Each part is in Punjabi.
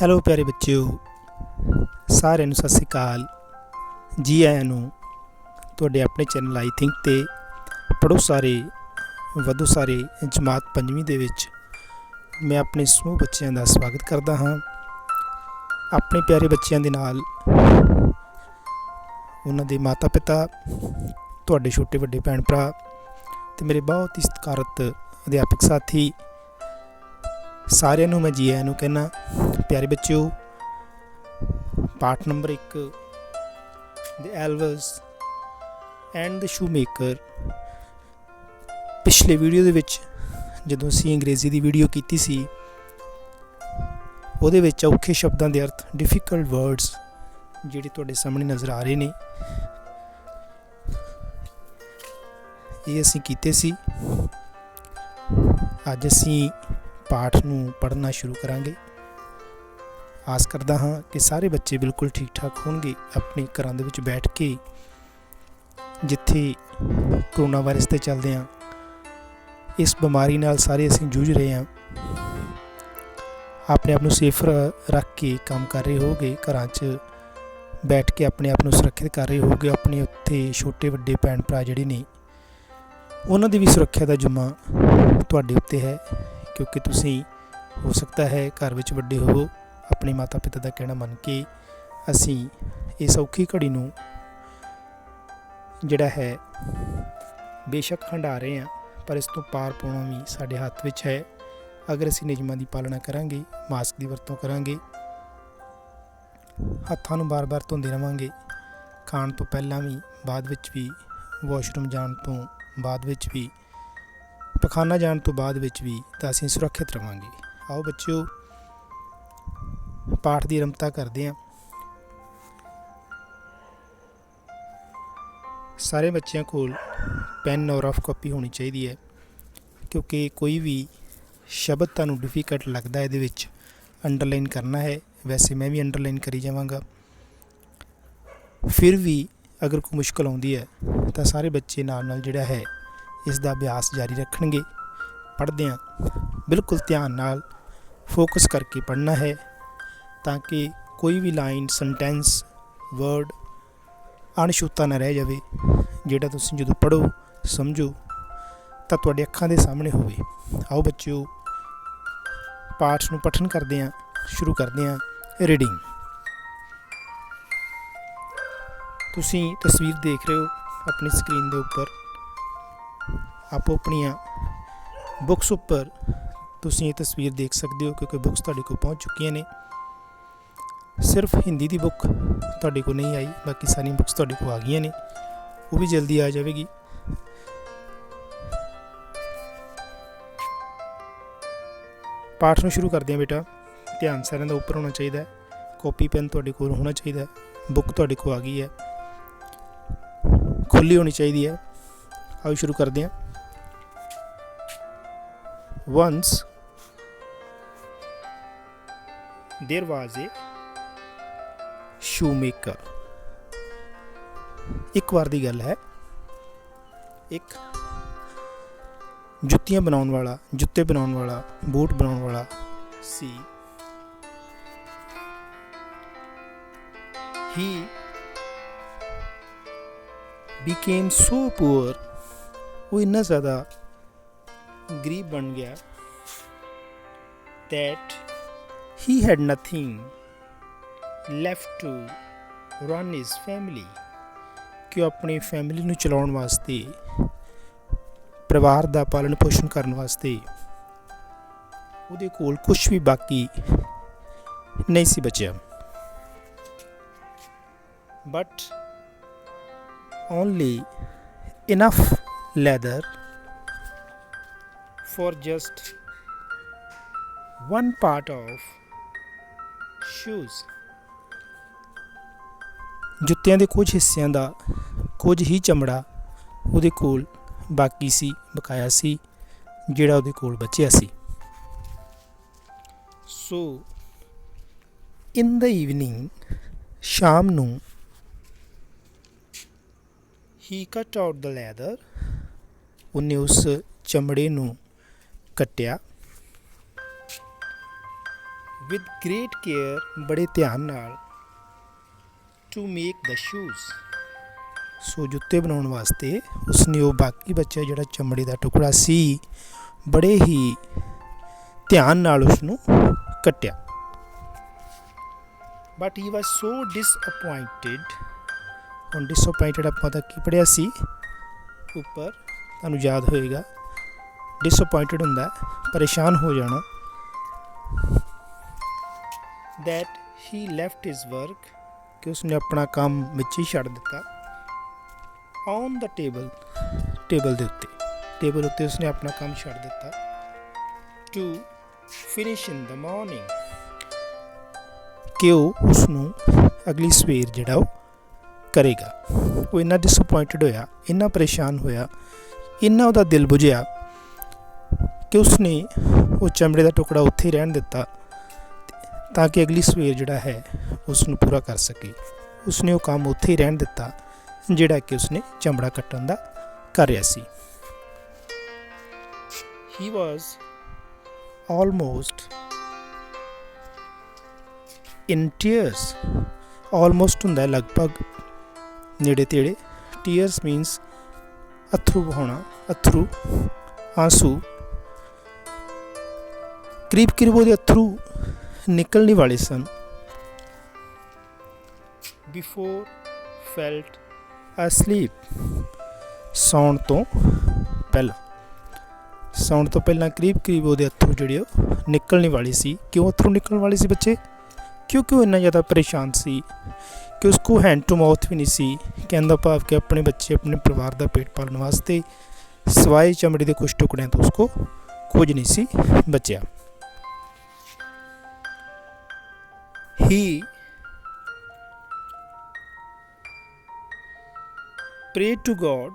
ਹੈਲੋ ਪਿਆਰੇ ਬੱਚਿਓ, ਸਾਰਿਆਂ ਨੂੰ ਸਤਿ ਸ਼੍ਰੀ ਅਕਾਲ। ਜੀ ਆਇਆਂ ਨੂੰ ਤੁਹਾਡੇ ਆਪਣੇ ਚੈਨਲ ਆਈ ਥਿੰਕ ਤੇ ਪੜ੍ਹੋ ਸਾਰੇ ਵਧੋ ਸਾਰੇ ਜਮਾਤ 5ਵੀਂ ਦੇ ਵਿੱਚ ਮੈਂ ਆਪਣੇ ਸਮੂਹ ਬੱਚਿਆਂ ਦਾ ਸਵਾਗਤ ਕਰਦਾ ਹਾਂ। ਆਪਣੇ ਪਿਆਰੇ ਬੱਚਿਆਂ ਦੇ ਨਾਲ ਉਹਨਾਂ ਦੇ ਮਾਤਾ ਪਿਤਾ, ਤੁਹਾਡੇ ਛੋਟੇ ਵੱਡੇ ਭੈਣ ਭਰਾ ਅਤੇ ਮੇਰੇ ਬਹੁਤ ਹੀ ਸਤਿਕਾਰਤ ਅਧਿਆਪਕ ਸਾਥੀ ਸਾਰਿਆਂ ਨੂੰ ਮੈਂ ਜੀ ਆਇਆਂ ਨੂੰ ਕਹਿੰਦਾ। ਪਿਆਰੇ ਬੱਚਿਓ, ਪਾਠ number 1 the elves and the shoemaker. ਪਿਛਲੇ ਵੀਡੀਓ ਦੇ ਵਿੱਚ ਜਦੋਂ ਅਸੀਂ ਅੰਗਰੇਜ਼ੀ ਦੀ ਵੀਡੀਓ ਕੀਤੀ ਸੀ, ਉਹਦੇ ਵਿੱਚ ਔਖੇ ਸ਼ਬਦਾਂ ਦੇ ਅਰਥ, ਡਿਫੀਕਲਟ ਵਰਡਸ ਜਿਹੜੇ ਤੁਹਾਡੇ ਸਾਹਮਣੇ ਨਜ਼ਰ ਆ ਰਹੇ ਨੇ, ਇਹ ਅਸੀਂ ਕੀਤੇ ਸੀ। ਅੱਜ ਅਸੀਂ ਪਾਠ ਨੂੰ ਪੜ੍ਹਨਾ ਸ਼ੁਰੂ ਕਰਾਂਗੇ। ਆਸ ਕਰਦਾ ਹਾਂ ਕਿ ਸਾਰੇ ਬੱਚੇ ਬਿਲਕੁਲ ਠੀਕ ਠਾਕ ਹੋਣਗੇ, ਆਪਣੇ ਘਰਾਂ ਦੇ ਵਿੱਚ ਬੈਠ ਕੇ। ਜਿੱਥੇ ਕਰੋਨਾ ਵਾਇਰਸ ਦੇ ਚੱਲਦਿਆਂ ਇਸ ਬਿਮਾਰੀ ਨਾਲ ਸਾਰੇ ਅਸੀਂ ਜੂਝ ਰਹੇ ਹਾਂ, ਆਪਣੇ ਆਪ ਨੂੰ ਸੇਫ ਰੱਖ ਕੇ ਕੰਮ ਕਰ ਰਹੇ ਹੋਗੇ, ਘਰਾਂ 'ਚ ਬੈਠ ਕੇ ਆਪਣੇ ਆਪ ਨੂੰ ਸੁਰੱਖਿਅਤ ਕਰ ਰਹੇ ਹੋਗੇ। ਆਪਣੇ ਉੱਤੇ ਛੋਟੇ ਵੱਡੇ ਭੈਣ ਭਰਾ ਜਿਹੜੇ ਨੇ, ਉਹਨਾਂ ਦੀ ਵੀ ਸੁਰੱਖਿਆ ਦਾ ਜ਼ਿੰਮਾ ਤੁਹਾਡੇ ਉੱਤੇ ਹੈ, ਕਿਉਂਕਿ ਤੁਸੀਂ ਹੋ ਸਕਦਾ ਹੈ ਘਰ ਵਿੱਚ ਵੱਡੇ ਹੋਵੋ। ਆਪਣੇ ਮਾਤਾ ਪਿਤਾ ਦਾ ਕਹਿਣਾ ਮੰਨ ਕੇ ਅਸੀਂ ਇਸ ਔਖੀ ਘੜੀ ਨੂੰ ਜਿਹੜਾ ਹੈ ਬੇਸ਼ੱਕ ਹੰਢਾ ਰਹੇ ਹਾਂ, ਪਰ ਇਸ ਤੋਂ ਪਾਰ ਪਾਉਣਾ ਵੀ ਸਾਡੇ ਹੱਥ ਵਿੱਚ ਹੈ। ਅਗਰ ਅਸੀਂ ਨਿਯਮਾਂ ਦੀ ਪਾਲਣਾ ਕਰਾਂਗੇ, ਮਾਸਕ ਦੀ ਵਰਤੋਂ ਕਰਾਂਗੇ, ਹੱਥਾਂ ਨੂੰ ਬਾਰ-ਬਾਰ ਧੋਂਦੇ ਰਹਾਂਗੇ, ਖਾਣ ਤੋਂ ਪਹਿਲਾਂ ਵੀ, ਬਾਅਦ ਵਿੱਚ ਵੀ, ਵਾਸ਼ਰੂਮ ਜਾਣ ਤੋਂ ਬਾਅਦ ਵਿੱਚ ਵੀ, ਪਖਾਨਾ ਜਾਣ ਤੋਂ ਬਾਅਦ ਵਿੱਚ ਵੀ, ਤਾਂ ਅਸੀਂ ਸੁਰੱਖਿਅਤ ਰਹਾਂਗੇ। ਆਓ ਬੱਚਿਓ, ਪਾਠ ਦੀ ਆਰੰਭਤਾ ਕਰਦੇ ਹਾਂ। ਸਾਰੇ ਬੱਚਿਆਂ ਕੋਲ ਪੈਨ ਔਰ ਰਫ ਕਾਪੀ ਹੋਣੀ ਚਾਹੀਦੀ ਹੈ, ਕਿਉਂਕਿ ਕੋਈ ਵੀ ਸ਼ਬਦ ਤੁਹਾਨੂੰ ਡਿਫੀਕਲਟ ਲੱਗਦਾ ਇਹਦੇ ਵਿੱਚ ਅੰਡਰਲਾਈਨ ਕਰਨਾ ਹੈ। ਵੈਸੇ ਮੈਂ ਵੀ ਅੰਡਰਲਾਈਨ ਕਰੀ ਜਾਵਾਂਗਾ। ਫਿਰ ਵੀ ਅਗਰ ਕੋਈ ਮੁਸ਼ਕਲ ਆਉਂਦੀ ਹੈ ਤਾਂ ਸਾਰੇ ਬੱਚੇ ਨਾਲ ਜਿਹੜਾ ਹੈ ਇਸ ਦਾ ਅਭਿਆਸ ਜਾਰੀ ਰੱਖਣਗੇ। ਪੜ੍ਹਦਿਆਂ ਬਿਲਕੁਲ ਧਿਆਨ ਨਾਲ ਫੋਕਸ ਕਰਕੇ ਪੜ੍ਹਨਾ ਹੈ, ਤਾਂ ਕਿ ਕੋਈ ਵੀ ਲਾਈਨ, ਸੈਂਟੈਂਸ, ਵਰਡ ਅਣਛੂਤਾ ਨਾ ਰਹਿ ਜਾਵੇ, ਜਿਹੜਾ ਤੁਸੀਂ ਜਦੋਂ ਪੜ੍ਹੋ, ਸਮਝੋ ਤਾਂ ਤੁਹਾਡੇ ਅੱਖਾਂ ਦੇ ਸਾਹਮਣੇ ਹੋਵੇ। ਆਓ ਬੱਚਿਓ, ਪਾਠ ਨੂੰ ਪਠਨ ਕਰਦੇ ਹਾਂ, ਸ਼ੁਰੂ ਕਰਦੇ ਹਾਂ। ਰੀਡਿੰਗ। ਤੁਸੀਂ ਤਸਵੀਰ ਦੇਖ ਰਹੇ ਹੋ ਆਪਣੀ ਸਕਰੀਨ ਦੇ ਉੱਪਰ। ਆਪੋ ਆਪਣੀਆਂ ਬੁੱਕਸ ਉੱਪਰ ਤੁਸੀਂ ਇਹ ਤਸਵੀਰ ਦੇਖ ਸਕਦੇ ਹੋ, ਕਿਉਂਕਿ ਬੁੱਕਸ ਤੁਹਾਡੇ ਕੋਲ ਪਹੁੰਚ ਚੁੱਕੀਆਂ ਨੇ। ਸਿਰਫ ਹਿੰਦੀ ਦੀ ਬੁੱਕ ਤੁਹਾਡੇ ਕੋਲ ਨਹੀਂ ਆਈ, ਬਾਕੀ ਸਾਰੀਆਂ ਬੁੱਕਸ ਤੁਹਾਡੇ ਕੋਲ ਆ ਗਈਆਂ ਨੇ, ਉਹ ਵੀ ਜਲਦੀ ਆ ਜਾਵੇਗੀ। ਪਾਠ ਨੂੰ ਸ਼ੁਰੂ ਕਰਦੇ ਹਾਂ ਬੇਟਾ। ਧਿਆਨ ਸਾਰਿਆਂ ਦਾ ਉੱਪਰ ਹੋਣਾ ਚਾਹੀਦਾ ਹੈ, ਕਾਪੀ ਪੈਨ ਤੁਹਾਡੇ ਕੋਲ ਹੋਣਾ ਚਾਹੀਦਾ ਹੈ, ਬੁੱਕ ਤੁਹਾਡੇ ਕੋਲ ਆ ਗਈ ਹੈ, ਖੁੱਲ੍ਹੀ ਹੋਣੀ ਚਾਹੀਦੀ ਹੈ। ਆਓ ਸ਼ੁਰੂ ਕਰਦੇ ਹਾਂ। Once there was a shoemaker। ਇੱਕ ਵਾਰ ਦੀ ਗੱਲ ਹੈ, ਇੱਕ ਜੁੱਤੀਆਂ ਬਣਾਉਣ ਵਾਲਾ, ਜੁੱਤੇ ਬਣਾਉਣ ਵਾਲਾ, ਬੂਟ ਬਣਾਉਣ ਵਾਲਾ ਸੀ। He became so poor। ਉਹ ਇੰਨਾ ਜ਼ਿਆਦਾ ਗਰੀਬ ਬਣ ਗਿਆ that he had nothing left to run his family। ਕਿ ਉਹ ਆਪਣੀ ਫੈਮਿਲੀ ਨੂੰ ਚਲਾਉਣ ਵਾਸਤੇ, ਪਰਿਵਾਰ ਦਾ ਪਾਲਣ ਪੋਸ਼ਣ ਕਰਨ ਵਾਸਤੇ ਉਹਦੇ ਕੋਲ ਕੁਛ ਵੀ ਬਾਕੀ ਨਹੀਂ ਸੀ ਬਚਿਆ। but only enough leather for just one part of shoes। ਜੁੱਤਿਆਂ ਦੇ ਕੁਝ ਹਿੱਸਿਆਂ ਦਾ ਕੁਝ ਹੀ ਚਮੜਾ ਉਹਦੇ ਕੋਲ ਬਾਕੀ ਸੀ, ਬਕਾਇਆ ਸੀ, ਜਿਹੜਾ ਉਹਦੇ ਕੋਲ ਬਚਿਆ ਸੀ। ਸੋ ਇਨ ਦ ਈਵਨਿੰਗ, ਸ਼ਾਮ ਨੂੰ, he cut out the leather। ਉਹਨੇ ਉਸ ਚਮੜੇ ਨੂੰ ਕੱਟਿਆ। with great care, ਬੜੇ ਧਿਆਨ ਨਾਲ, to make the shoes, ਸੋ ਜੁੱਤੇ ਬਣਾਉਣ ਵਾਸਤੇ ਉਸਨੇ ਉਹ ਬਾਕੀ ਬਚਿਆ ਜਿਹੜਾ ਚਮੜੀ ਦਾ ਟੁਕੜਾ ਸੀ ਬੜੇ ਹੀ ਧਿਆਨ ਨਾਲ ਉਸਨੂੰ ਕੱਟਿਆ। ਬਟ ਹੀ ਵਾਸ ਸੋ ਡਿਸਅਪੁਆਇੰਟਡ। ਹੁਣ ਡਿਸਅਪੁਆਇੰਟਡ ਆਪਾਂ ਤਾਂ ਕੀ ਪੜ੍ਹਿਆ ਸੀ ਉੱਪਰ, ਤੁਹਾਨੂੰ ਯਾਦ ਹੋਏਗਾ। ਡਿਸਅਪੁਆਇੰਟਡ ਹੁੰਦਾ ਪਰੇਸ਼ਾਨ ਹੋ ਜਾਣਾ। that he left his work, ਕਿ ਉਸਨੇ ਆਪਣਾ ਕੰਮ ਵਿੱਚ ਹੀ ਛੱਡ ਦਿੱਤਾ। on the table, ਟੇਬਲ ਦੇ ਉੱਤੇ, ਟੇਬਲ ਉੱਤੇ ਉਸਨੇ ਆਪਣਾ ਕੰਮ ਛੱਡ ਦਿੱਤਾ। to finish in the morning, ਕਿ ਉਹ ਉਸਨੂੰ ਅਗਲੀ ਸਵੇਰ ਜਿਹੜਾ ਉਹ ਕਰੇਗਾ। ਉਹ ਇੰਨਾ ਡਿਸਅਪੁਆਇੰਟਡ ਹੋਇਆ, ਇੰਨਾ ਪਰੇਸ਼ਾਨ ਹੋਇਆ, ਇੰਨਾ ਉਹਦਾ ਦਿਲ ਬੁਝਿਆ ਕਿ ਉਸਨੇ ਉਹ ਚਮੜੇ ਦਾ ਟੁਕੜਾ ਉੱਥੇ ਹੀ ਰਹਿਣ ਦਿੱਤਾ ਤਾਂ ਕਿ ਅਗਲੀ ਸਵੇਰ ਜਿਹੜਾ ਹੈ ਉਸ ਨੂੰ ਪੂਰਾ ਕਰ ਸਕੇ। ਉਸਨੇ ਉਹ ਕੰਮ ਉੱਥੇ ਹੀ ਰਹਿਣ ਦਿੱਤਾ ਜਿਹੜਾ ਕਿ ਉਸਨੇ ਚਮੜਾ ਕੱਟਣ ਦਾ ਕਰ ਰਿਹਾ ਸੀ। He was almost in tears, almost ਹੁੰਦਾ ਲਗਭਗ, ਨੇੜੇ ਤੇੜੇ। tears means ਅਥਰੂ ਵਹਾਉਣਾ, ਅਥਰੂ, ਆਂਸੂ। ਕਰੀਬ ਕਰੀਬ ਉਹਦੇ ਅਥਰੂ ਨਿਕਲਣੇ ਵਾਲੇ ਸਨ। ਬਿਫੋਰ ਫੈਲਟ ਅਸਲੀਪ, ਸੌਣ ਤੋਂ ਪਹਿਲਾਂ, ਸੌਣ ਤੋਂ ਪਹਿਲਾਂ ਕਰੀਬ ਕਰੀਬ ਉਹਦੇ ਅਥਰੂ ਜਿਹੜੇ ਉਹ ਨਿਕਲਣੇ ਵਾਲੇ ਸੀ। ਕਿਉਂ ਅਥਰੂ ਨਿਕਲਣ ਵਾਲੇ ਸੀ ਬੱਚੇ? ਕਿਉਂਕਿ ਉਹ ਇੰਨਾ ਜ਼ਿਆਦਾ ਪਰੇਸ਼ਾਨ ਸੀ ਕਿ ਉਸਕੋ ਹੈਂਡ ਟੂ ਮਾਊਥ ਵੀ ਨਹੀਂ ਸੀ। ਕਹਿਣ ਦਾ ਭਾਵ ਕਿ ਆਪਣੇ ਬੱਚੇ, ਆਪਣੇ ਪਰਿਵਾਰ ਦਾ ਪੇਟ ਪਾਲਣ ਵਾਸਤੇ ਸਿਵਾਏ ਚਮੜੀ ਦੇ ਕੁਛ ਟੁਕੜਿਆਂ ਤੋਂ ਉਸਕੋ ਕੁਝ ਨਹੀਂ ਸੀ ਬਚਿਆ। He prayed to God,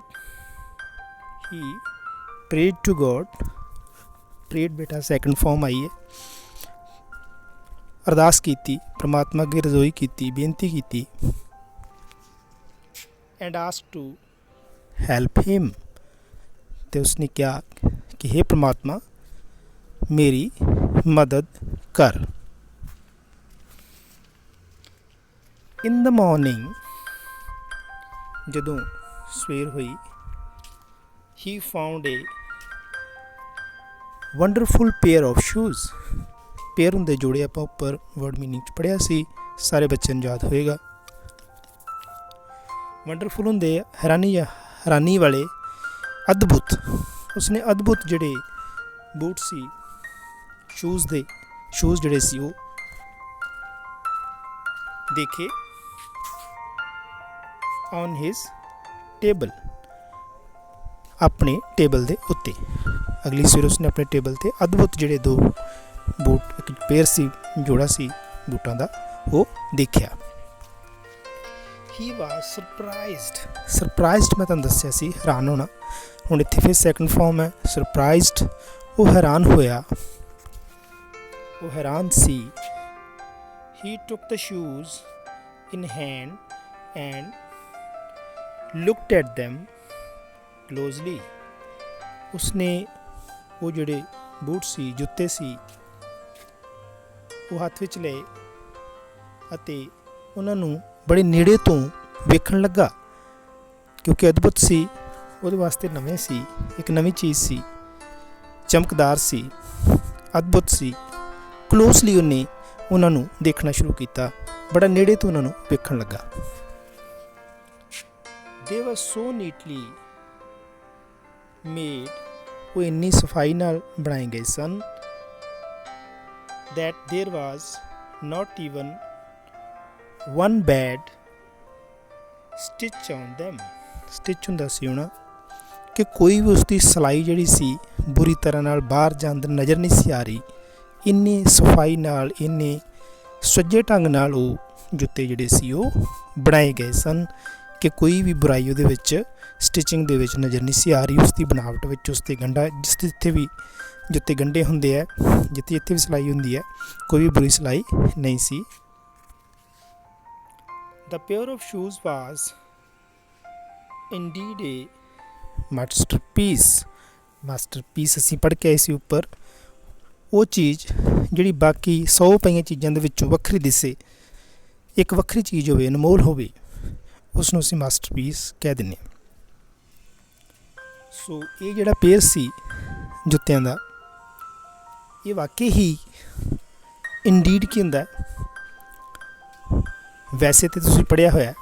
he prayed to God, prayed ਬੇਟਾ ਸੈਕਿੰਡ ਫਾਰਮ ਆਈ ਹੈ। ਅਰਦਾਸ ਕੀਤੀ, ਪ੍ਰਮਾਤਮਾ ਅੱਗੇ ਰਜ਼ੋਈ ਕੀਤੀ, ਬੇਨਤੀ ਕੀਤੀ। and asked to help him, ਤੇ ਉਸਨੇ ਕਿਹਾ ਕਿ ਹੇ ਪ੍ਰਮਾਤਮਾ ਮੇਰੀ ਮਦਦ ਕਰ। in the morning, ਜਦੋਂ ਸਵੇਰ ਹੋਈ, he found a wonderful pair of shoes, pair ਹੁੰਦੇ ਜੋੜੇ, ਆਪਾਂ ਉੱਪਰ ਵਰਡ ਮੀਨਿੰਗ 'ਚ ਪੜ੍ਹਿਆ ਸੀ, ਸਾਰੇ ਬੱਚਿਆਂ ਨੂੰ ਯਾਦ ਹੋਏਗਾ। ਵੰਡਰਫੁਲ ਹੁੰਦੇ ਹੈਰਾਨੀ ਵਾਲੇ, ਅਦਭੁਤ। ਉਸਨੇ ਅਦਭੁਤ ਜਿਹੜੇ ਬੂਟ ਸੀ, ਸ਼ੂਜ਼ ਜਿਹੜੇ ਸੀ ਉਹ ਦੇਖੇ on his table, ਆਪਣੇ ਟੇਬਲ ਦੇ ਉੱਤੇ। ਅਗਲੀ ਸਵੇਰ ਉਸਨੇ ਆਪਣੇ ਟੇਬਲ ਤੇ ਅਦਭੁਤ ਜਿਹੜੇ ਦੋ ਬੂਟ, ਇੱਕ ਪੇਅਰ ਸੀ, ਜੋੜਾ ਸੀ ਬੂਟਾਂ ਦਾ, ਉਹ ਦੇਖਿਆ। he was surprised, ਮੈਂ ਤੁਹਾਨੂੰ ਦੱਸਿਆ ਸੀ ਹੈਰਾਨ ਹੋਣਾ। ਹੁਣ ਇੱਥੇ ਫਿਰ ਸੈਕਿੰਡ ਫਾਰਮ ਹੈ ਸਰਪ੍ਰਾਈਜ਼ਡ। ਉਹ ਹੈਰਾਨ ਹੋਇਆ, ਉਹ ਹੈਰਾਨ ਸੀ। he took the shoes in hand and looked at them closely, ਉਸਨੇ ਉਹ ਜਿਹੜੇ ਬੂਟ ਸੀ, ਜੁੱਤੇ ਸੀ, ਉਹ ਹੱਥ ਵਿੱਚ ਲਏ ਅਤੇ ਉਹਨਾਂ ਨੂੰ ਬੜੇ ਨੇੜੇ ਤੋਂ ਵੇਖਣ ਲੱਗਾ ਕਿਉਂਕਿ ਅਦਭੁਤ ਸੀ, ਉਹਦੇ ਵਾਸਤੇ ਨਵੇਂ ਸੀ, ਇੱਕ ਨਵੀਂ ਚੀਜ਼ ਸੀ, ਚਮਕਦਾਰ ਸੀ, ਅਦਭੁਤ ਸੀ। ਕਲੋਜ਼ਲੀ ਉਹਨੇ ਉਹਨਾਂ ਨੂੰ ਦੇਖਣਾ ਸ਼ੁਰੂ ਕੀਤਾ, ਬੜਾ ਨੇੜੇ ਤੋਂ ਉਹਨਾਂ ਨੂੰ ਵੇਖਣ ਲੱਗਾ। they were so neatly made, ਉਹ ਇੰਨੀ ਸਫਾਈ ਨਾਲ ਬਣਾਏ ਗਏ ਸਨ that there was not even one bad stitch on them, stitch ਹੁੰਦਾ ਸੀ ਉਹਨਾਂ, ਕਿ ਕੋਈ ਵੀ ਉਸਦੀ ਸਿਲਾਈ ਜਿਹੜੀ ਸੀ ਬੁਰੀ ਤਰ੍ਹਾਂ ਨਾਲ ਬਾਹਰ ਜਾਂ ਅੰਦਰ ਨਜ਼ਰ ਨਹੀਂ ਸੀ ਆ ਰਹੀ। ਇੰਨੀ ਸਫਾਈ ਨਾਲ, ਇੰਨੇ ਸੁੱਜੇ ਢੰਗ ਨਾਲ ਉਹ ਜੁੱਤੇ ਜਿਹੜੇ ਸੀ ਉਹ ਬਣਾਏ ਗਏ ਸਨ ਕਿ ਕੋਈ ਵੀ ਬੁਰਾਈ ਉਹਦੇ ਵਿੱਚ, ਸਟਿਚਿੰਗ ਦੇ ਵਿੱਚ ਨਜ਼ਰ ਨਹੀਂ ਸੀ ਆ ਰਹੀ। ਉਸਦੀ ਬਣਾਵਟ ਵਿੱਚ, ਉਸਦੇ ਗੰਢਾ, ਜਿੱਥੇ ਵੀ ਜੁੱਤੇ ਗੰਢੇ ਹੁੰਦੇ ਹੈ, ਜਿੱਥੇ ਵੀ ਸਿਲਾਈ ਹੁੰਦੀ ਹੈ, ਕੋਈ ਵੀ ਬੁਰੀ ਸਿਲਾਈ ਨਹੀਂ ਸੀ। The pair of shoes was indeed a masterpiece, ਅਸੀਂ ਪੜ੍ਹ ਕੇ ਆਏ ਸੀ ਉੱਪਰ। ਉਹ ਚੀਜ਼ ਜਿਹੜੀ ਬਾਕੀ 100 ਪਈਆਂ ਚੀਜ਼ਾਂ ਦੇ ਵਿੱਚੋਂ ਵੱਖਰੀ ਦਿਸੇ, ਇੱਕ ਵੱਖਰੀ ਚੀਜ਼ ਹੋਵੇ, ਅਨਮੋਲ ਹੋਵੇ, ਉਸ ਨੂੰ ਅਸੀਂ ਮਾਸਟਰਪੀਸ ਕਹਿ ਦਿੰਦੇ ਹਾਂ। ਸੋ ਇਹ ਜਿਹੜਾ ਪੇਅਰ ਸੀ ਜੁੱਤਿਆਂ ਦਾ, ਇਹ ਵਾਕਈ ਹੀ ਇੰਡੀਡ ਕੀ ਹੁੰਦਾ। ਵੈਸੇ ਤਾਂ ਤੁਸੀਂ ਪੜ੍ਹਿਆ ਹੋਇਆ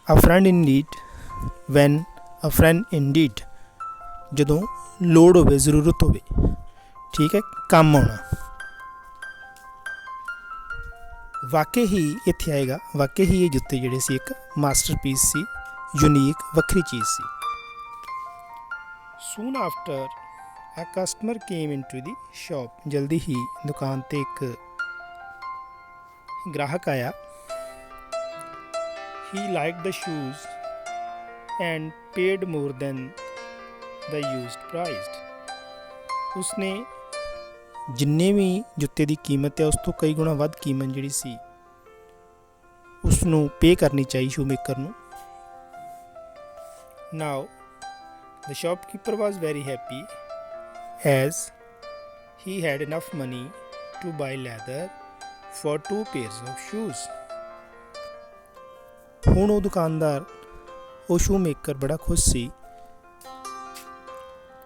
a friend in need when a friend indeed, ਜਦੋਂ ਲੋੜ ਹੋਵੇ, ਜ਼ਰੂਰਤ ਹੋਵੇ, ਠੀਕ ਹੈ, ਕੰਮ ਆਉਣਾ। ਵਾਕਈ ਹੀ ਇੱਥੇ ਆਏਗਾ, ਵਾਕਈ ਹੀ ਇਹ ਜੁੱਤੇ ਜਿਹੜੇ ਸੀ ਇੱਕ ਮਾਸਟਰਪੀਸ ਸੀ, ਯੂਨੀਕ, ਵੱਖਰੀ ਚੀਜ਼ ਸੀ। Soon after a customer came into the shop, ਜਲਦੀ ਹੀ ਦੁਕਾਨ 'ਤੇ ਇੱਕ ਗ੍ਰਾਹਕ ਆਇਆ। He like the shoes and paid more than the used priced. ਉਸਨੇ ਜਿੰਨੇ ਵੀ ਜੁੱਤੇ ਦੀ ਕੀਮਤ ਹੈ ਉਸ ਤੋਂ ਕਈ ਗੁਣਾ ਵੱਧ ਕੀਮਤ ਜਿਹੜੀ ਸੀ ਉਸ ਨੂੰ ਪੇ ਕਰਨੀ ਚਾਹੀ ਸ਼ੂਮੇਕਰ ਨੂੰ। ਨਾਓ the shopkeeper was very happy as he had enough money to buy leather for 2 pairs of shoes। ਹੁਣ ਉਹ ਦੁਕਾਨਦਾਰ, ਉਹ ਸ਼ੂਮੇਕਰ ਬੜਾ ਖੁਸ਼ ਸੀ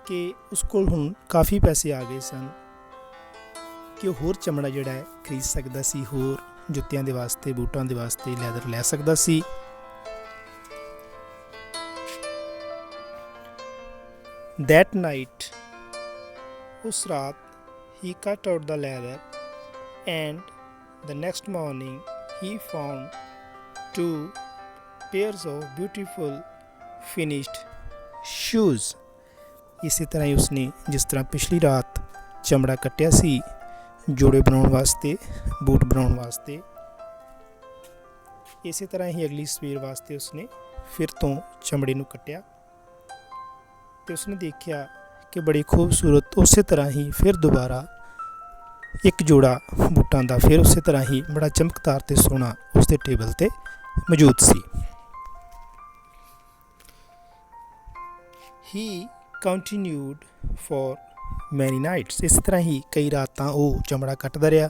ਕਿ ਉਸ ਕੋਲ ਹੁਣ ਕਾਫੀ ਪੈਸੇ ਆ ਗਏ ਸਨ ਕਿ ਉਹ ਹੋਰ ਚਮੜਾ ਜਿਹੜਾ ਹੈ ਖਰੀਦ ਸਕਦਾ ਸੀ, ਹੋਰ ਜੁੱਤਿਆਂ ਦੇ ਵਾਸਤੇ, ਬੂਟਾਂ ਦੇ ਵਾਸਤੇ ਲੈਦਰ ਲੈ ਸਕਦਾ ਸੀ। That night, ਉਸ ਰਾਤ, he cut out the leather and the next morning he found 2 pairs of beautiful finished shoes। ਇਸੇ ਤਰ੍ਹਾਂ ਹੀ ਉਸਨੇ ਜਿਸ ਤਰ੍ਹਾਂ ਪਿਛਲੀ ਰਾਤ ਚਮੜਾ ਕੱਟਿਆ ਸੀ ਜੋੜੇ ਬਣਾਉਣ ਵਾਸਤੇ, ਬੂਟ ਬਣਾਉਣ ਵਾਸਤੇ, ਇਸੇ ਤਰ੍ਹਾਂ ਹੀ ਅਗਲੀ ਸਵੇਰ ਵਾਸਤੇ ਉਸਨੇ ਫਿਰ ਤੋਂ ਚਮੜੇ ਨੂੰ ਕੱਟਿਆ ਅਤੇ ਉਸਨੇ ਦੇਖਿਆ ਕਿ ਬੜੀ ਖੂਬਸੂਰਤ ਉਸੇ ਤਰ੍ਹਾਂ ਹੀ ਫਿਰ ਦੁਬਾਰਾ ਇੱਕ ਜੋੜਾ ਬੂਟਾਂ ਦਾ ਫਿਰ ਉਸੇ ਤਰ੍ਹਾਂ ਹੀ ਬੜਾ ਚਮਕਦਾਰ ਅਤੇ ਸੋਹਣਾ ਉਸਦੇ ਟੇਬਲ 'ਤੇ ਮੌਜੂਦ ਸੀ। ਹੀ ਕੰਟੀਨਿਊਡ ਫॉर ਮੈਨੀ ਨਾਈਟਸ। ਇਸ ਤਰ੍ਹਾਂ ਹੀ ਕਈ ਰਾਤਾਂ ਉਹ ਚਮੜਾ ਕੱਟਦਾ ਰਿਹਾ,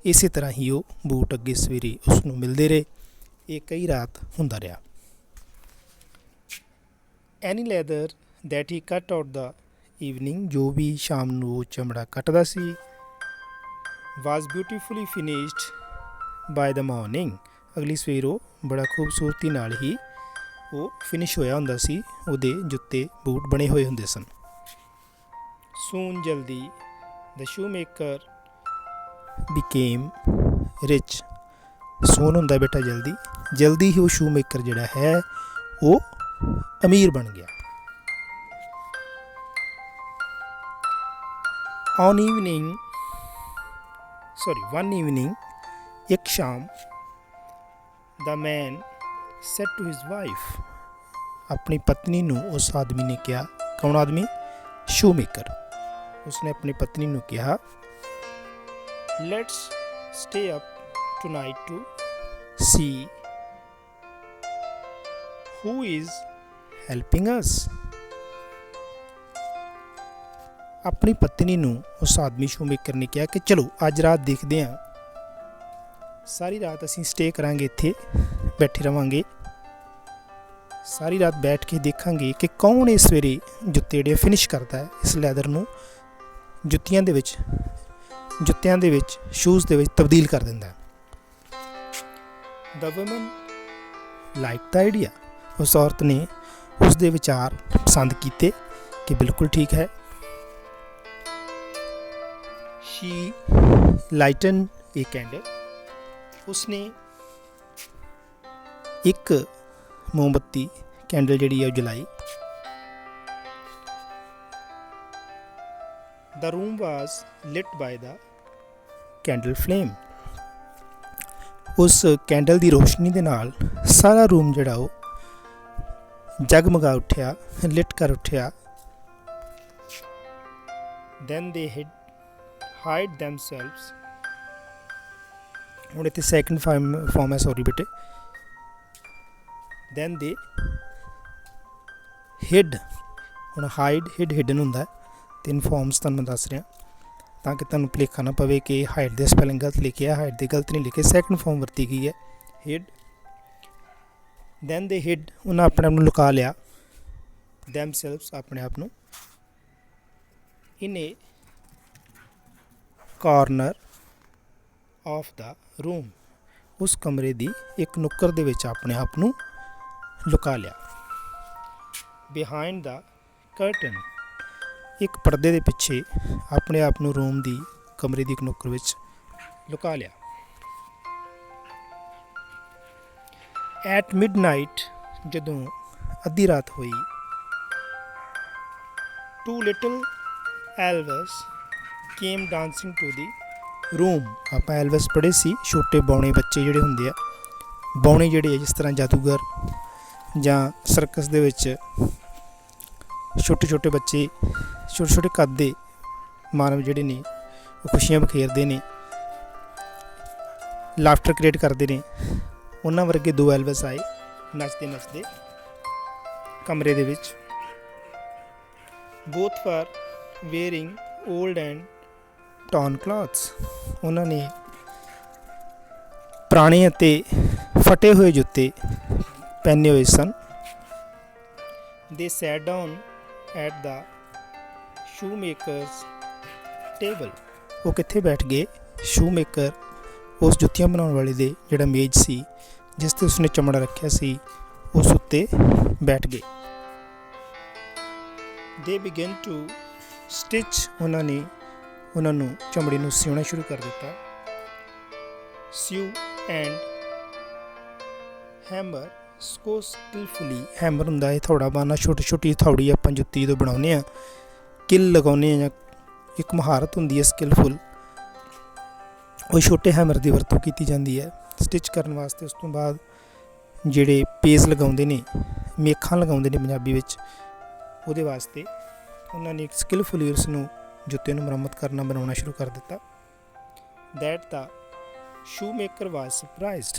ਇਸੇ ਤਰ੍ਹਾਂ ਹੀ ਉਹ ਬੂਟ ਅੱਗੇ ਸਵੇਰੇ ਉਸ ਨੂੰ ਮਿਲਦੇ ਰਹੇ। ਇਹ ਕਈ ਰਾਤ ਹੁੰਦਾ ਰਿਹਾ। ਐਨੀ leather that he cut out the evening, ਜੋ ਵੀ ਸ਼ਾਮ ਨੂੰ ਉਹ ਚਮੜਾ ਕੱਟਦਾ ਸੀ, was beautifully finished by the morning। ਅਗਲੀ ਸਵੇਰ ਉਹ ਬੜਾ ਖੂਬਸੂਰਤੀ ਨਾਲ ਹੀ ਉਹ ਫਿਨਿਸ਼ ਹੋਇਆ ਹੁੰਦਾ ਸੀ, ਉਹਦੇ ਜੁੱਤੇ ਬੂਟ ਬਣੇ ਹੋਏ ਹੁੰਦੇ ਸਨ। soon, ਜਲਦੀ, the shoemaker became rich। soon ਹੁੰਦਾ ਬੇਟਾ ਜਲਦੀ, ਜਲਦੀ ਹੀ ਉਹ ਸ਼ੂਮੇਕਰ ਜਿਹੜਾ ਹੈ ਉਹ ਅਮੀਰ ਬਣ ਗਿਆ। one evening, ਇੱਕ ਸ਼ਾਮ, the man said to his wife, ਆਪਣੀ ਪਤਨੀ ਨੂੰ ਉਸ ਆਦਮੀ ਨੇ ਕਿਹਾ। ਕੌਣ ਆਦਮੀ? ਸ਼ੂਮੇਕਰ। ਉਸਨੇ ਆਪਣੀ ਪਤਨੀ ਨੂੰ ਕਿਹਾ, let's stay up tonight to see who is helping us। ਆਪਣੀ ਪਤਨੀ ਨੂੰ ਉਸ ਆਦਮੀ ਸ਼ੂਮੇਕਰ ਨੇ ਕਿਹਾ ਕਿ ਚਲੋ ਅੱਜ ਰਾਤ ਦੇਖਦੇ ਹਾਂ, ਸਾਰੀ ਰਾਤ ਅਸੀਂ ਸਟੇ ਕਰਾਂਗੇ, ਇੱਥੇ ਬੈਠੇ ਰਵਾਂਗੇ, ਸਾਰੀ ਰਾਤ ਬੈਠ ਕੇ ਦੇਖਾਂਗੇ ਕਿ ਕੌਣ ਇਸ ਸਵੇਰੇ ਜੁੱਤੇ ਜਿਹੜੇ ਫਿਨਿਸ਼ ਕਰਦਾ ਹੈ, ਇਸ ਲੈਦਰ ਨੂੰ ਜੁੱਤਿਆਂ ਦੇ ਵਿੱਚ ਸ਼ੂਜ਼ ਦੇ ਵਿੱਚ ਤਬਦੀਲ ਕਰ ਦਿੰਦਾ ਹੈ। The woman liked the idea। ਉਸ ਔਰਤ ਨੇ ਉਸ ਦੇ ਵਿਚਾਰ ਪਸੰਦ ਕੀਤੇ ਕਿ ਬਿਲਕੁਲ ਠੀਕ ਹੈ। she lightened a candle। ਉਸਨੇ ਇੱਕ ਮੋਮਬੱਤੀ, ਕੈਂਡਲ ਜਿਹੜੀ ਹੈ ਉਹ ਜਲਾਈ। the room was lit by the candle flame। ਉਸ ਕੈਂਡਲ ਦੀ ਰੋਸ਼ਨੀ ਦੇ ਨਾਲ ਸਾਰਾ ਰੂਮ ਜਿਹੜਾ ਉਹ ਜਗਮਗਾ ਉੱਠਿਆ, ਲਿਟ ਕਰ ਉੱਠਿਆ। then they hide themselves। ਹੁਣ ਇੱਥੇ ਸੈਕਿੰਡ ਫਾਰਮ ਹੈ, ਸੌਰੀ ਬੇਟੇ। then they hid। ਹੁਣ ਹਾਈਡ, ਹਿਡ, ਹਿਡਨ ਹੁੰਦਾ। ਤਿੰਨ ਫਾਰਮਸ ਤੁਹਾਨੂੰ ਮੈਂ ਦੱਸ ਰਿਹਾ। ਤਾਂ ਕਿ ਤੁਹਾਨੂੰ ਭੁਲੇਖਾ ਨਾ ਪਵੇ ਕਿ ਹਾਈਡ ਦੇ ਸਪੈਲਿੰਗ ਗਲਤ ਲਿਖਿਆ, ਹਾਈਡ ਦੇ ਗਲਤ ਨਹੀਂ ਲਿਖੇ, ਸੈਕਿੰਡ ਫਾਰਮ ਵਰਤੀ ਗਈ ਹੈ ਹਿਡ। ਦੈਨ ਦੇ ਹਿਡ, ਉਹਨਾਂ ਆਪਣੇ ਆਪ ਨੂੰ ਲੁਕਾ ਲਿਆ, ਦੈਮਸੈਲਵਸ ਆਪਣੇ ਆਪ ਨੂੰ, ਇਨ ਏ ਕਾਰਨਰ ਆਫ ਦਾ ਰੂਮ, ਉਸ ਕਮਰੇ ਦੀ ਇੱਕ ਨੁੱਕਰ ਦੇ ਵਿੱਚ ਆਪਣੇ ਆਪ ਨੂੰ ਲੁਕਾ ਲਿਆ। ਬਿਹਾਈਂਡ ਦਾ ਕਰਟਨ, ਇੱਕ ਪਰਦੇ ਦੇ ਪਿੱਛੇ ਆਪਣੇ ਆਪ ਨੂੰ ਰੂਮ ਦੀ, ਕਮਰੇ ਦੀ ਇੱਕ ਨੁੱਕਰ ਵਿੱਚ ਲੁਕਾ ਲਿਆ। ਐਟ ਮਿਡਨਾਈਟ, ਜਦੋਂ ਅੱਧੀ ਰਾਤ ਹੋਈ, two little elves came dancing to the room. ਆਪਾਂ ਐਲਵਸ ਪੜ੍ਹੇ ਸੀ, ਛੋਟੇ ਬੌਣੇ ਬੱਚੇ ਜਿਹੜੇ ਹੁੰਦੇ ਆ, ਬੌਣੇ ਜਿਹੜੇ ਜਿਸ ਤਰ੍ਹਾਂ ਜਾਦੂਗਰ ਜਾਂ ਸਰਕਸ ਦੇ ਵਿੱਚ ਛੋਟੇ ਛੋਟੇ ਬੱਚੇ, ਛੋਟੇ ਛੋਟੇ ਕੱਦ ਦੇ ਮਾਨਵ ਜਿਹੜੇ ਨੇ ਉਹ ਖੁਸ਼ੀਆਂ ਬਖੇਰਦੇ ਨੇ, ਲਾਫਟਰ ਕ੍ਰੀਏਟ ਕਰਦੇ ਨੇ, ਉਹਨਾਂ ਵਰਗੇ ਦੋ ਐਲਵਸ ਆਏ ਨੱਚਦੇ ਨੱਚਦੇ ਕਮਰੇ ਦੇ ਵਿੱਚ। ਬੋਥ ਵਰ wearing old and tone cloths, ਉਹਨਾਂ ਨੇ ਪੁਰਾਣੇ ਅਤੇ ਫਟੇ ਹੋਏ ਜੁੱਤੇ ਪਹਿਨੇ ਹੋਏ ਸਨ। They sat down at the shoemaker's table, ਉਹ ਕਿੱਥੇ ਬੈਠ ਗਏ? ਸ਼ੂਮੇਕਰ, ਉਸ ਜੁੱਤੀਆਂ ਬਣਾਉਣ ਵਾਲੇ ਦੇ ਜਿਹੜਾ ਮੇਜ਼ ਸੀ ਜਿਸ 'ਤੇ ਉਸਨੇ ਚਮੜਾ ਰੱਖਿਆ ਸੀ, ਉਸ ਉੱਤੇ ਬੈਠ ਗਏ। ਦੇ ਬਿਗਨ ਟੂ ਸਟਿਚ, ਉਹਨਾਂ ਨੇ ਉਹਨਾਂ ਨੂੰ ਚਮੜੀ ਨੂੰ ਸਿਉਣਾ ਸ਼ੁਰੂ ਕਰ ਦਿੱਤਾ। ਸਿਊ ਐਂਡ ਹੈਮਰ ਸਕੋ ਸਕਿਲਫੁਲੀ, ਹੈਮਰ ਹੁੰਦਾ ਹੈ ਹਥੌੜਾ ਬਾਨਾ, ਛੋਟੀ ਛੋਟੀ ਹਥੌੜੀ ਆਪਾਂ ਜੁੱਤੀ ਜਦੋਂ ਬਣਾਉਂਦੇ ਹਾਂ, ਕਿੱਲ ਲਗਾਉਂਦੇ ਹਾਂ ਜਾਂ ਇੱਕ ਮਹਾਰਤ ਹੁੰਦੀ ਹੈ ਸਕਿਲਫੁਲ, ਉਹ ਛੋਟੇ ਹੈਮਰ ਦੀ ਵਰਤੋਂ ਕੀਤੀ ਜਾਂਦੀ ਹੈ ਸਟਿਚ ਕਰਨ ਵਾਸਤੇ। ਉਸ ਤੋਂ ਬਾਅਦ ਜਿਹੜੇ ਪੇਜ ਲਗਾਉਂਦੇ ਨੇ, ਮੇਖਾਂ ਲਗਾਉਂਦੇ ਨੇ ਪੰਜਾਬੀ ਵਿੱਚ, ਉਹਦੇ ਵਾਸਤੇ ਉਹਨਾਂ ਨੇ ਇੱਕ ਸਕਿਲਫੁਲੀ ਉਸ ਨੂੰ ਜੁੱਤੇ ਨੂੰ ਮੁਰੰਮਤ ਕਰਨਾ, ਬਣਾਉਣਾ ਸ਼ੁਰੂ ਕਰ ਦਿੱਤਾ। That the Schumacher was surprised,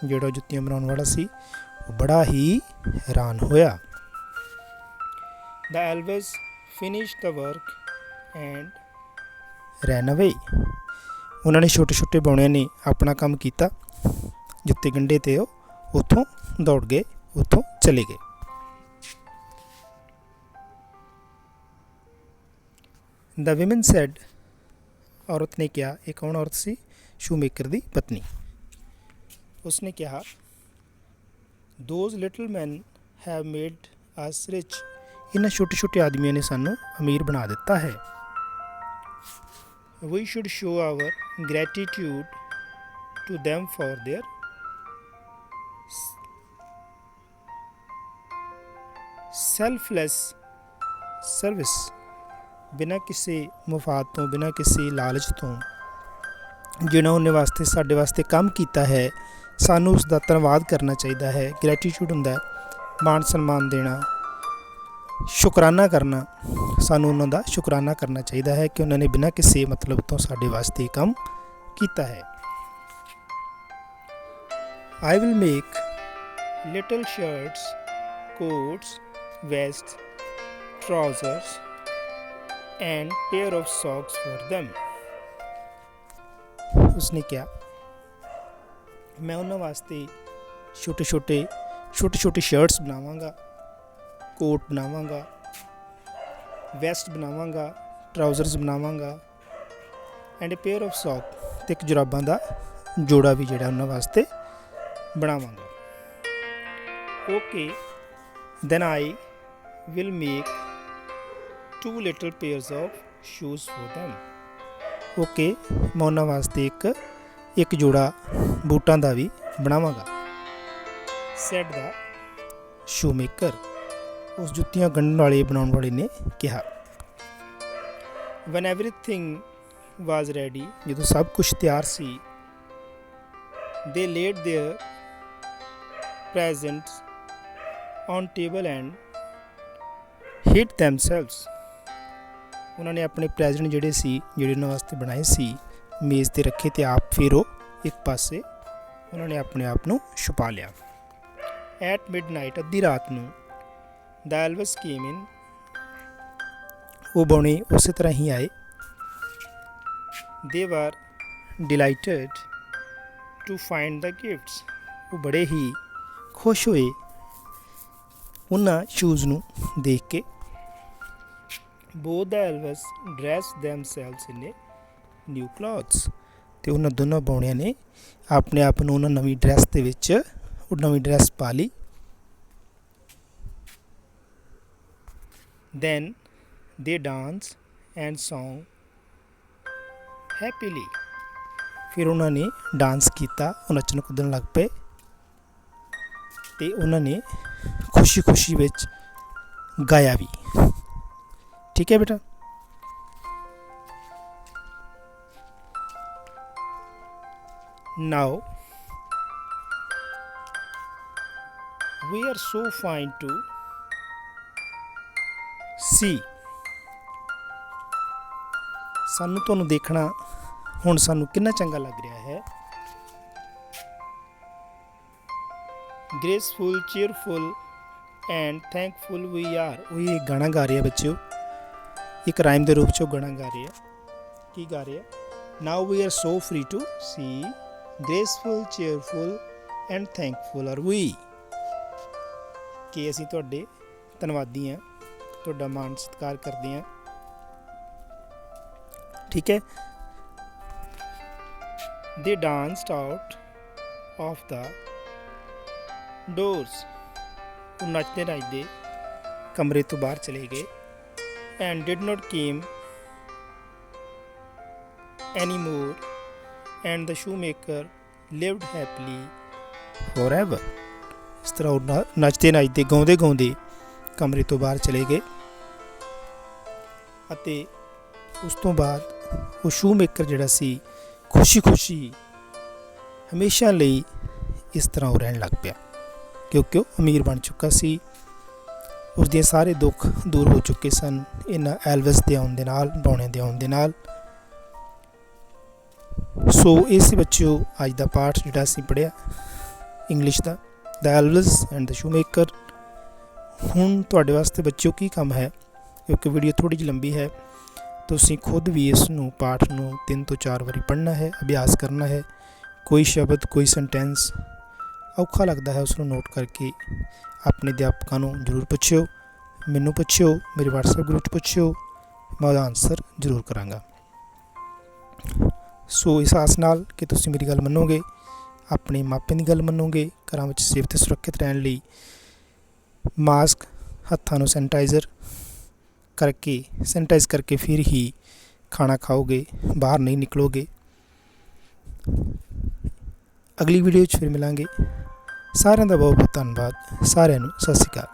ਜਿਹੜਾ ਜੁੱਤੀਆਂ ਬਣਾਉਣ ਵਾਲਾ ਸੀ ਉਹ ਬੜਾ ਹੀ ਹੈਰਾਨ ਹੋਇਆ। ਦਾ ਐਲਵਸ ਫਿਨਿਸ਼ ਦਾ ਵਰਕ ਐਂਡ ਰੈਨ ਅਵੇ, ਉਹਨਾਂ ਨੇ ਛੋਟੇ ਛੋਟੇ ਬੌਣਿਆਂ ਨੇ ਆਪਣਾ ਕੰਮ ਕੀਤਾ, ਜੁੱਤੇ ਗੰਢੇ ਤੇ ਉਹ ਉੱਥੋਂ ਦੌੜ ਗਏ, ਉੱਥੋਂ ਚਲੇ ਗਏ। ਦਾ ਵਿਮਨ ਸੈਡ, ਔਰਤ ਨੇ ਕਿਹਾ, ਇਹ ਕੌਣ ਔਰਤ ਸੀ? ਸ਼ੂਮੇਕਰ ਦੀ ਪਤਨੀ। ਉਸਨੇ ਕਿਹਾ, those little man have made us rich, ਇਹਨਾਂ ਛੋਟੇ ਛੋਟੇ ਆਦਮੀਆਂ ਨੇ ਸਾਨੂੰ ਅਮੀਰ ਬਣਾ ਦਿੱਤਾ ਹੈ। We should show our gratitude to them for their selfless service, ਬਿਨਾਂ ਕਿਸੇ ਮੁਫਾਦ ਤੋਂ, ਬਿਨਾਂ ਕਿਸੇ ਲਾਲਚ ਤੋਂ, ਜਿਹਨਾਂ ਉਹਨੇ ਵਾਸਤੇ ਸਾਡੇ ਵਾਸਤੇ ਕੰਮ ਕੀਤਾ ਹੈ, ਸਾਨੂੰ ਉਸ ਦਾ ਧੰਨਵਾਦ ਕਰਨਾ ਚਾਹੀਦਾ ਹੈ। ਗ੍ਰੈਟੀਟਿਊਡ ਹੁੰਦਾ ਮਾਣ ਸਨਮਾਨ ਦੇਣਾ, ਸ਼ੁਕਰਾਨਾ ਕਰਨਾ, ਸਾਨੂੰ ਉਹਨਾਂ ਦਾ ਸ਼ੁਕਰਾਨਾ ਕਰਨਾ ਚਾਹੀਦਾ ਹੈ ਕਿ ਉਹਨਾਂ ਨੇ ਬਿਨਾਂ ਕਿਸੇ ਮਤਲਬ ਤੋਂ ਸਾਡੇ ਵਾਸਤੇ ਕੰਮ ਕੀਤਾ ਹੈ। I will make little shirts, coats, vests, trousers and pair of socks for them, ਉਸਨੇ ਕਿਹਾ, ਮੈਂ ਉਹਨਾਂ ਵਾਸਤੇ ਛੋਟੇ ਛੋਟੇ ਸ਼ਰਟਸ ਬਣਾਵਾਂਗਾ, ਕੋਟ ਬਣਾਵਾਂਗਾ, ਵੈਸਟ ਬਣਾਵਾਂਗਾ, ਟਰਾਊਜ਼ਰਸ ਬਣਾਵਾਂਗਾ, ਐਂਡ ਪੇਅਰ ਆਫ ਸੌਕ, ਅਤੇ ਇੱਕ ਜੁਰਾਬਾਂ ਦਾ ਜੋੜਾ ਵੀ ਜਿਹੜਾ ਉਹਨਾਂ ਵਾਸਤੇ ਬਣਾਵਾਂਗਾ। Okay, then I will make 2 little pairs of shoes for them, okay, ਮੈਂ ਉਹਨਾਂ ਵਾਸਤੇ ਇੱਕ ਜੋੜਾ ਬੂਟਾਂ ਦਾ ਵੀ ਬਣਾਵਾਂਗਾ। ਸੈਡ ਦਾ ਸ਼ੂਮੇਕਰ, ਉਸ ਜੁੱਤੀਆਂ ਗੰਢਣ ਵਾਲੇ ਬਣਾਉਣ ਵਾਲੇ ਨੇ ਕਿਹਾ। ਵੈਨ ਐਵਰੀਥਿੰਗ ਵਾਜ਼ ਰੈਡੀ, ਜਦੋਂ ਸਭ ਕੁਛ ਤਿਆਰ ਸੀ, ਦੇ laid there presents on table and hid ਦੈਮਸੈਲਵਸ, ਉਹਨਾਂ ਨੇ ਆਪਣੇ ਪ੍ਰੈਜ਼ੈਂਟ ਜਿਹੜੇ ਉਹਨਾਂ ਵਾਸਤੇ ਬਣਾਏ ਸੀ ਮੇਜ਼ 'ਤੇ ਰੱਖੇ, ਅਤੇ ਆਪ ਫਿਰ ਉਹ ਇੱਕ ਪਾਸੇ ਉਹਨਾਂ ਨੇ ਆਪਣੇ ਆਪ ਨੂੰ ਛੁਪਾ ਲਿਆ। ਐਟ ਮਿਡਨਾਈਟ, ਅੱਧੀ ਰਾਤ ਨੂੰ, ਦਾ ਐਲਵਸ ਕੇਮ ਇਨ, ਉਹ ਬੌਣੇ ਉਸੇ ਤਰ੍ਹਾਂ ਹੀ ਆਏ। They were delighted to find the gifts. ਉਹ ਬੜੇ ਹੀ ਖੁਸ਼ ਹੋਏ ਉਹਨਾਂ ਸ਼ੂਜ਼ ਨੂੰ ਦੇਖ ਕੇ। Both the elves dressed themselves in a new clothes. ਅਤੇ ਉਹਨਾਂ ਦੋਨਾਂ ਬਾਉਣਿਆਂ ਨੇ ਆਪਣੇ ਆਪ ਨੂੰ ਉਹਨਾਂ ਨਵੀਂ ਡਰੈਸ ਦੇ ਵਿੱਚ ਉਹ ਨਵੀਂ ਡਰੈਸ ਪਾ ਲਈ। Then they danced and sang happily. ਫਿਰ ਉਹਨਾਂ ਨੇ ਡਾਂਸ ਕੀਤਾ, ਉਹ ਨੱਚਣ ਕੁੱਦਣ ਲੱਗ ਪਏ ਅਤੇ ਉਹਨਾਂ ਨੇ ਖੁਸ਼ੀ ਖੁਸ਼ੀ ਵਿੱਚ ਗਾਇਆ ਵੀ। ਠੀਕ ਹੈ ਬੇਟਾ। Now we are so fine to see. ਸਾਨੂੰ ਤੁਹਾਨੂੰ ਦੇਖਣਾ ਹੁਣ ਸਾਨੂੰ ਕਿੰਨਾ ਚੰਗਾ ਲੱਗ ਰਿਹਾ ਹੈ। Graceful, cheerful and thankful we are. ਉਹ ਇਹ ਗਾਣਾ ਗਾ ਰਹੇ ਆ ਬੱਚਿਓ, ਇੱਕ ਰਾਈਮ ਦੇ ਰੂਪ 'ਚ ਉਹ ਗਾਣਾ ਗਾ ਰਹੇ ਆ। ਕੀ ਗਾ ਰਹੇ ਆ? Now we are so free to see, graceful, cheerful and thankful are we. ਕਿ ਅਸੀਂ ਤੁਹਾਡੇ ਧੰਨਵਾਦੀ ਹਾਂ, ਤੁਹਾਡਾ ਮਾਣ ਸਤਿਕਾਰ ਕਰਦੇ ਹਾਂ। ਠੀਕ ਹੈ। They danced out of the doors. ਉਹ ਨੱਚਦੇ ਨੱਚਦੇ ਕਮਰੇ ਤੋਂ ਬਾਹਰ ਚਲੇ ਗਏ। And did not came anymore. And the shoemaker lived happily forever. ਇਸ ਤਰ੍ਹਾਂ ਉਹ ਨੱਚਦੇ ਨੱਚਦੇ ਗਾਉਂਦੇ ਗਾਉਂਦੇ ਕਮਰੇ ਤੋਂ ਬਾਹਰ ਚਲੇ ਗਏ ਅਤੇ ਉਸ ਤੋਂ ਬਾਅਦ ਉਹ ਸ਼ੂਮੇਕਰ ਜਿਹੜਾ ਸੀ ਖੁਸ਼ੀ ਖੁਸ਼ੀ ਹਮੇਸ਼ਾ ਲਈ ਇਸ ਤਰ੍ਹਾਂ ਉਹ ਰਹਿਣ ਲੱਗ ਪਿਆ, ਕਿਉਂਕਿ ਉਹ ਅਮੀਰ ਬਣ ਚੁੱਕਾ ਸੀ। ਉਸ ਦੇ ਸਾਰੇ ਦੁੱਖ ਦੂਰ ਹੋ ਚੁੱਕੇ ਸਨ ਇਹਨਾਂ ਐਲਵਿਸ ਦੇ ਆਉਣ ਦੇ ਨਾਲ, ਬਾਉਣਿਆਂ ਦੇ ਆਉਣ ਦੇ ਨਾਲ। ਸੋ ਇਸ ਬੱਚਿਓ ਅੱਜ ਦਾ ਪਾਠ ਜਿਹੜਾ ਅਸੀਂ ਪੜ੍ਹਿਆ ਇੰਗਲਿਸ਼ ਦਾ, the elves and the shoemaker. ਹੁਣ ਤੁਹਾਡੇ ਵਾਸਤੇ ਬੱਚਿਓ ਕੀ ਕੰਮ ਹੈ, ਕਿਉਂਕਿ ਵੀਡੀਓ ਥੋੜ੍ਹੀ ਜਿਹੀ ਲੰਬੀ ਹੈ, ਤੁਸੀਂ ਖੁਦ ਵੀ ਇਸ ਨੂੰ ਪਾਠ ਨੂੰ 3 ਤੋਂ 4 ਵਾਰੀ ਪੜ੍ਹਨਾ ਹੈ, ਅਭਿਆਸ ਕਰਨਾ ਹੈ। ਕੋਈ ਸ਼ਬਦ, ਕੋਈ ਸੈਂਟੈਂਸ ਔਖਾ ਲੱਗਦਾ ਹੈ ਉਸ ਨੂੰ ਨੋਟ ਕਰਕੇ ਆਪਣੇ ਅਧਿਆਪਕਾਂ ਨੂੰ ਜ਼ਰੂਰ ਪੁੱਛਿਓ, ਮੈਨੂੰ ਪੁੱਛਿਓ, ਮੇਰੇ WhatsApp ਗਰੁੱਪ 'ਚ ਪੁੱਛਿਓ, ਮੈਂ ਉਹਦਾ ਆਨਸਰ ਜ਼ਰੂਰ ਕਰਾਂਗਾ। ਸੋ ਇਸ ਆਸ ਨਾਲ ਕਿ ਤੁਸੀਂ ਮੇਰੀ ਗੱਲ ਮੰਨੋਗੇ, ਆਪਣੇ ਮਾਪਿਆਂ ਦੀ ਗੱਲ ਮੰਨੋਗੇ, ਘਰਾਂ ਵਿੱਚ ਸੇਫ ਅਤੇ ਸੁਰੱਖਿਅਤ ਰਹਿਣ ਲਈ ਮਾਸਕ, ਹੱਥਾਂ ਨੂੰ ਸੈਨੀਟਾਈਜ਼ ਕਰਕੇ ਫਿਰ ਹੀ ਖਾਣਾ ਖਾਓਗੇ, ਬਾਹਰ ਨਹੀਂ ਨਿਕਲੋਗੇ। ਅਗਲੀ ਵੀਡੀਓ 'ਚ ਫਿਰ ਮਿਲਾਂਗੇ। ਸਾਰਿਆਂ ਦਾ ਬਹੁਤ ਬਹੁਤ ਧੰਨਵਾਦ। ਸਾਰਿਆਂ ਨੂੰ ਸਤਿ ਸ਼੍ਰੀ ਅਕਾਲ।